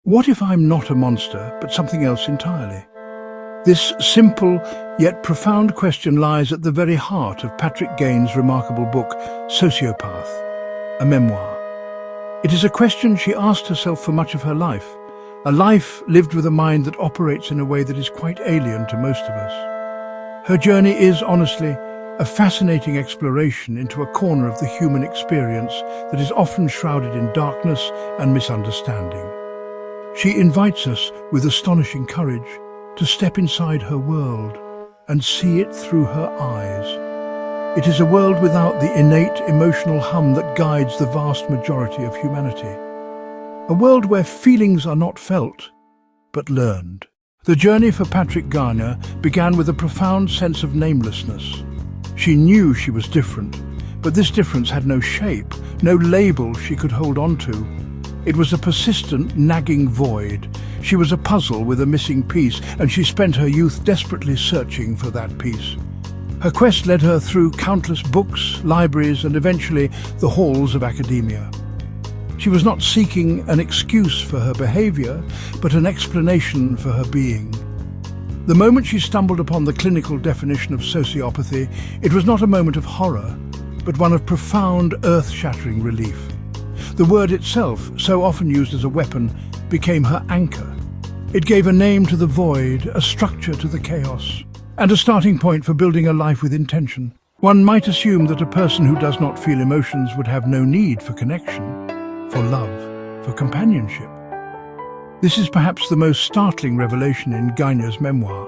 What if I'm not a monster, but something else entirely? This simple yet profound question lies at the very heart of Patric Gagne's remarkable book, Sociopath, a memoir. It is a question she asked herself for much of her life, a life lived with a mind that operates in a way that is quite alien to most of us. Her journey is, honestly, a fascinating exploration into a corner of the human experience that is often shrouded in darkness and misunderstanding. She invites us, with astonishing courage, to step inside her world and see it through her eyes. It is a world without the innate emotional hum that guides the vast majority of humanity. A world where feelings are not felt, but learned. The journey for Patric Gagne began with a profound sense of namelessness. She knew she was different, but this difference had no shape, no label she could hold on to. It was a persistent, nagging void. She was a puzzle with a missing piece, and she spent her youth desperately searching for that piece. Her quest led her through countless books, libraries, and eventually the halls of academia. She was not seeking an excuse for her behavior, but an explanation for her being. The moment she stumbled upon the clinical definition of sociopathy, it was not a moment of horror, but one of profound, earth-shattering relief. The word itself, so often used as a weapon, became her anchor. It gave a name to the void, a structure to the chaos, and a starting point for building a life with intention. One might assume that a person who does not feel emotions would have no need for connection, for love, for companionship. This is perhaps the most startling revelation in Gagne's memoir.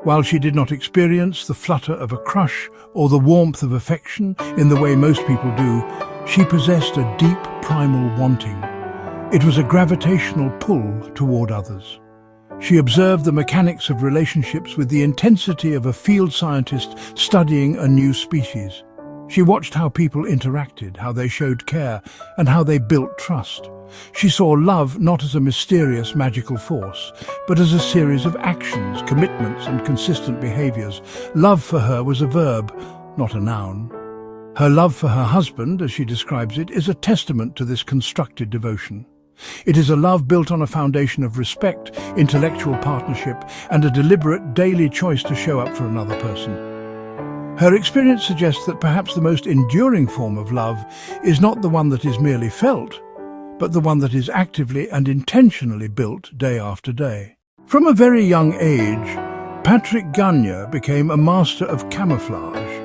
While she did not experience the flutter of a crush or the warmth of affection in the way most people do, she possessed a deep primal wanting. It was a gravitational pull toward others. She observed the mechanics of relationships with the intensity of a field scientist studying a new species. She watched how people interacted, how they showed care, and how they built trust. She saw love not as a mysterious, magical force, but as a series of actions, commitments, and consistent behaviors. Love for her was a verb, not a noun. Her love for her husband, as she describes it, is a testament to this constructed devotion. It is a love built on a foundation of respect, intellectual partnership, and a deliberate daily choice to show up for another person. Her experience suggests that perhaps the most enduring form of love is not the one that is merely felt, but the one that is actively and intentionally built day after day. From a very young age, Patric Gagne became a master of camouflage.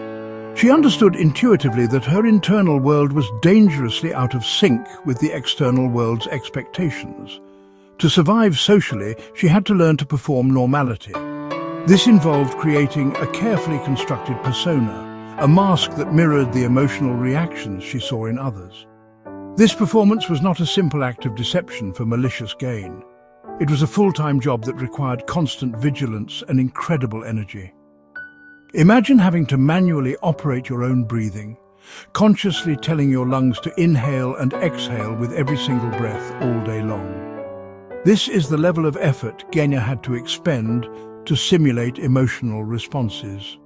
She understood intuitively that her internal world was dangerously out of sync with the external world's expectations. To survive socially, she had to learn to perform normality. This involved creating a carefully constructed persona, a mask that mirrored the emotional reactions she saw in others. This performance was not a simple act of deception for malicious gain. It was a full-time job that required constant vigilance and incredible energy. Imagine having to manually operate your own breathing, consciously telling your lungs to inhale and exhale with every single breath all day long. This is the level of effort Gagne had to expend to simulate emotional responses.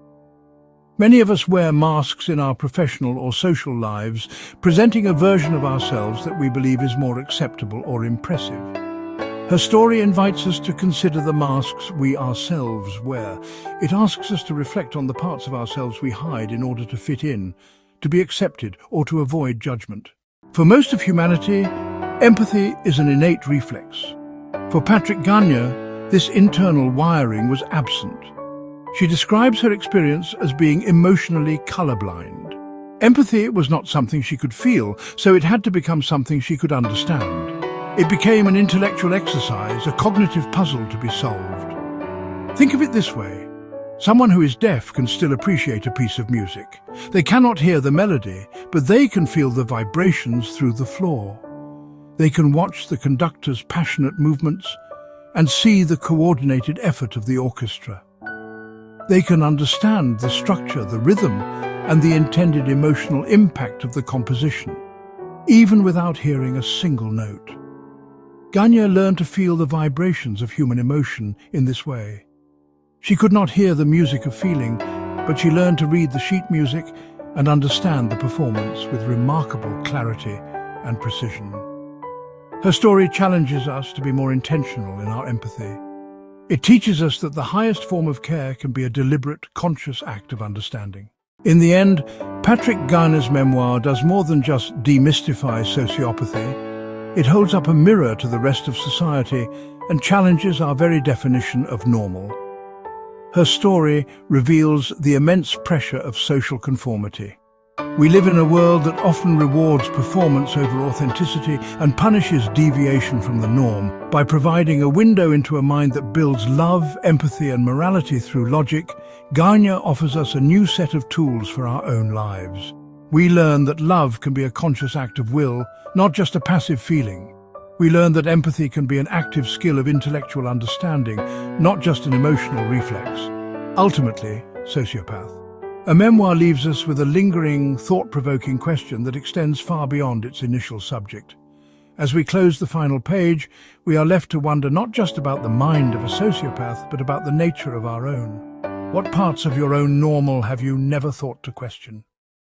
Many of us wear masks in our professional or social lives, presenting a version of ourselves that we believe is more acceptable or impressive. Her story invites us to consider the masks we ourselves wear. It asks us to reflect on the parts of ourselves we hide in order to fit in, to be accepted, or to avoid judgment. For most of humanity, empathy is an innate reflex. For Patric Gagne, this internal wiring was absent. She describes her experience as being emotionally colorblind. Empathy was not something she could feel, so it had to become something she could understand. It became an intellectual exercise, a cognitive puzzle to be solved. Think of it this way. Someone who is deaf can still appreciate a piece of music. They cannot hear the melody, but they can feel the vibrations through the floor. They can watch the conductor's passionate movements and see the coordinated effort of the orchestra. They can understand the structure, the rhythm, and the intended emotional impact of the composition, even without hearing a single note. Gagne learned to feel the vibrations of human emotion in this way. She could not hear the music of feeling, but she learned to read the sheet music and understand the performance with remarkable clarity and precision. Her story challenges us to be more intentional in our empathy. It teaches us that the highest form of care can be a deliberate, conscious act of understanding. In the end, Patric Gagne's memoir does more than just demystify sociopathy. It holds up a mirror to the rest of society and challenges our very definition of normal. Her story reveals the immense pressure of social conformity. We live in a world that often rewards performance over authenticity and punishes deviation from the norm. By providing a window into a mind that builds love, empathy and morality through logic, Gagne offers us a new set of tools for our own lives. We learn that love can be a conscious act of will, not just a passive feeling. We learn that empathy can be an active skill of intellectual understanding, not just an emotional reflex. Ultimately, Sociopath. A memoir leaves us with a lingering, thought-provoking question that extends far beyond its initial subject. As we close the final page, we are left to wonder not just about the mind of a sociopath, but about the nature of our own. What parts of your own normal have you never thought to question?